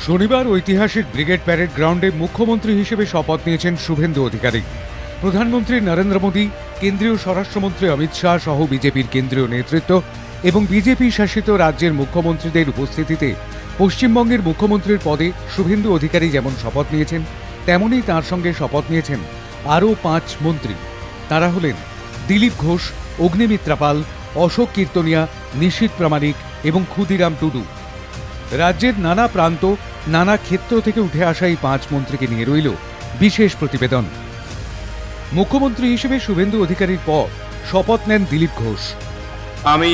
শনিবার ঐতিহাসিক brigade parade গ্রাউন্ডে মুখ্যমন্ত্রী হিসেবে শপথ নিয়েছেন শুভেন্দু অধিকারী। প্রধানমন্ত্রী নরেন্দ্র মোদী, কেন্দ্রীয় স্বরাষ্ট্রমন্ত্রী অমিত শাহ সহ বিজেপির কেন্দ্রীয় নেতৃত্ব এবং বিজেপি শাসিত রাজ্যের মুখ্যমন্ত্রীদের উপস্থিতিতে পশ্চিমবঙ্গের মুখ্যমন্ত্রীর পদে শুভেন্দু অধিকারী যেমন শপথ নিয়েছেন, তেমনই তাঁর সঙ্গে শপথ নিয়েছেন আরও 5 মন্ত্রী। তাঁরা হলেন দিলীপ ঘোষ, অগ্নিমিত্রা পাল, অশোক কীর্তনিয়া, নিশীথ প্রামাণিক এবং ক্ষুদিরাম টুডু। রাজ্যের নানা প্রান্ত, নানা ক্ষেত্র থেকে উঠে আসা এই 5 মন্ত্রীকে নিয়ে রইল বিশেষ প্রতিবেদন। মুখ্যমন্ত্রী হিসেবে শুভেন্দু অধিকারীর পর শপথ নেন দিলীপ ঘোষ। আমি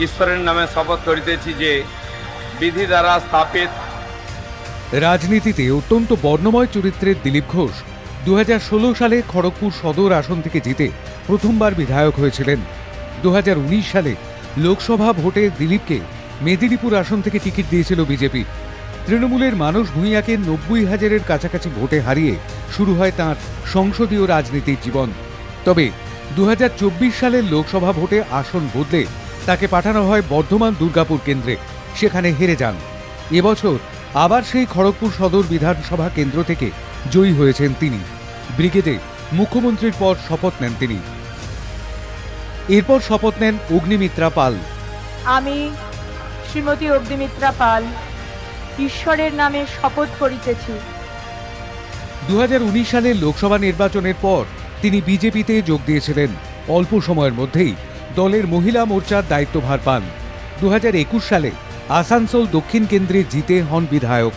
ঈশ্বরের নামে শপথ করিতেছি যে বিধি দ্বারা স্থাপিত। রাজনীতিতে অত্যন্ত বর্ণময় চরিত্রের দিলীপ ঘোষ 2016 সালে খড়গপুর সদর আসন থেকে জিতে প্রথমবার বিধায়ক হয়েছিলেন। 2019 সালে লোকসভা ভোটে দিলীপকে মেদিনীপুর আসন থেকে টিকিট দিয়েছিল বিজেপি। তৃণমূলের মানস ভূঁইয়াকে 90,000-এর কাছাকাছি ভোটে হারিয়ে শুরু হয় তাঁর সংসদীয় রাজনীতির জীবন। তবে 2024 সালের লোকসভা ভোটে আসন বদলে তাকে পাঠানো হয় বর্ধমান দুর্গাপুর কেন্দ্রে, সেখানে হেরে যান। এবছর আবার সেই খড়গপুর সদর বিধানসভা কেন্দ্র থেকে জয়ী হয়েছেন তিনি। ব্রিগেডে মুখ্যমন্ত্রীর পর শপথ নেন তিনি। এরপর শপথ নেন অগ্নিমিত্রা পাল। আমি শ্রীমতী অগ্নিমিত্রা পাল ঈশ্বরের নামে শপথ করিতেছি। 2019 সালের লোকসভা নির্বাচনের পর তিনি বিজেপিতে যোগ দিয়েছিলেন। অল্প সময়ের মধ্যেই দলের মহিলা মোর্চার দায়িত্বভার পান। 2021 সালে আসানসোল দক্ষিণ কেন্দ্রে জিতে হন বিধায়ক।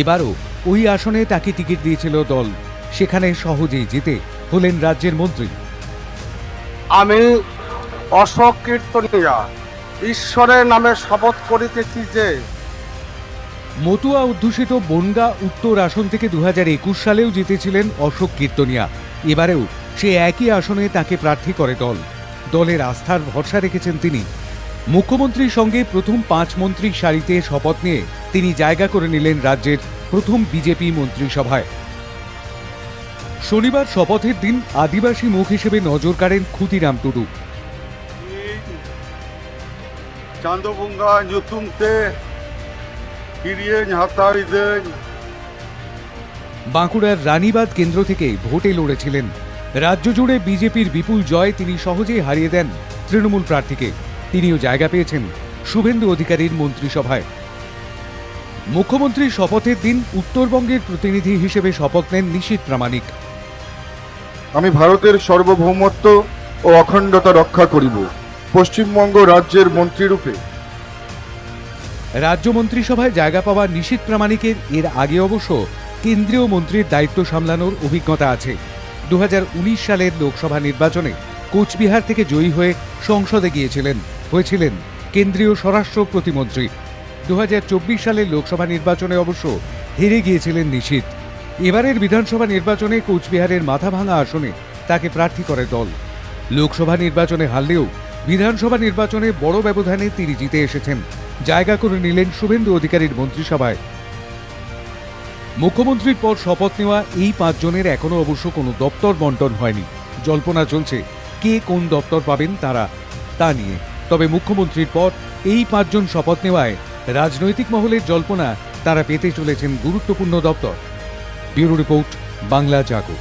এবারও ওই আসনে তাকে টিকিট দিয়েছিল দল, সেখানে সহজেই জিতে হলেন রাজ্যের মন্ত্রী। আমি অশোক কীর্তনিয়া ঈশ্বরের নামে শপথ করিতেছি যে মতুয়া অধ্যুষিত বনগাঁ উত্তর আসন থেকে 2021 সালেও জিতেছিলেন অশোক কীর্তনিয়া। এবারেও সে একই আসনে তাকে প্রার্থী করে দল। দলের আস্থার ভরসা রেখেছেন তিনি। মুখ্যমন্ত্রীর সঙ্গে প্রথম 5 মন্ত্রীর সারিতে শপথ নিয়ে তিনি জায়গা করে নিলেন রাজ্যের প্রথম বিজেপি মন্ত্রিসভায়। শনিবার শপথের দিন আদিবাসী মুখ হিসেবে নজর কাড়েন ক্ষুদিরাম টুডু। চান্দবুঙ্গা nyutumte kiriye হাতারিদেন। বাঁকুড়ার রানীবাঁধ কেন্দ্র থেকে ভোটে লড়েছিলেন। রাজ্য জুড়ে বিজেপির বিপুল জয় তিনি সহজেই হারিয়ে দেন তৃণমূল প্রার্থীকে। তিনিও জায়গা পেয়েছেন শুভেন্দু অধিকারীর মন্ত্রিসভায়। মুখ্যমন্ত্রীর শপথের দিন উত্তরবঙ্গের প্রতিনিধি হিসেবে শপথ নেন নিশীথ প্রামাণিক। আমি ভারতের সার্বভৌমত্ব ও অখণ্ডতা রক্ষা করিব পশ্চিমবঙ্গ রাজ্যের মন্ত্রীরূপে। রাজ্য মন্ত্রিসভায় জায়গা পাওয়া নিশীথ প্রামাণিকের এর আগে অবশ্য কেন্দ্রীয় মন্ত্রীর দায়িত্ব সামলানোর অভিজ্ঞতা আছে। 2019 সালের লোকসভা নির্বাচনে কোচবিহার থেকে জয়ী হয়ে সংসদে হয়েছিলেন কেন্দ্রীয় স্বরাষ্ট্র প্রতিমন্ত্রী। 2024 সালের লোকসভা নির্বাচনে অবশ্য হেরে গিয়েছিলেন নিশীথ। এবারের বিধানসভা নির্বাচনে কোচবিহারের মাথাভাঙা আসনে তাকে প্রার্থী করে দল। লোকসভা নির্বাচনে হারলেও বিধানসভা নির্বাচনে বড় ব্যবধানে তিনি জিতে এসেছেন, জায়গা করে নিলেন শুভেন্দু অধিকারীর মন্ত্রিসভায়। মুখ্যমন্ত্রীর পর শপথ নেওয়া এই 5 জনের এখনো অবশ্য কোনো দপ্তর বন্টন হয়নি। জল্পনা চলছে কে কোন দপ্তর পাবেন তারা তা নিয়ে। তবে মুখ্যমন্ত্রীর পর এই 5 জন শপথ নেওয়ায় রাজনৈতিক মহলের জল্পনা তারা পেতে চলেছেন গুরুত্বপূর্ণ দপ্তর। ব্যুরো রিপোর্ট, বাংলা জাগো।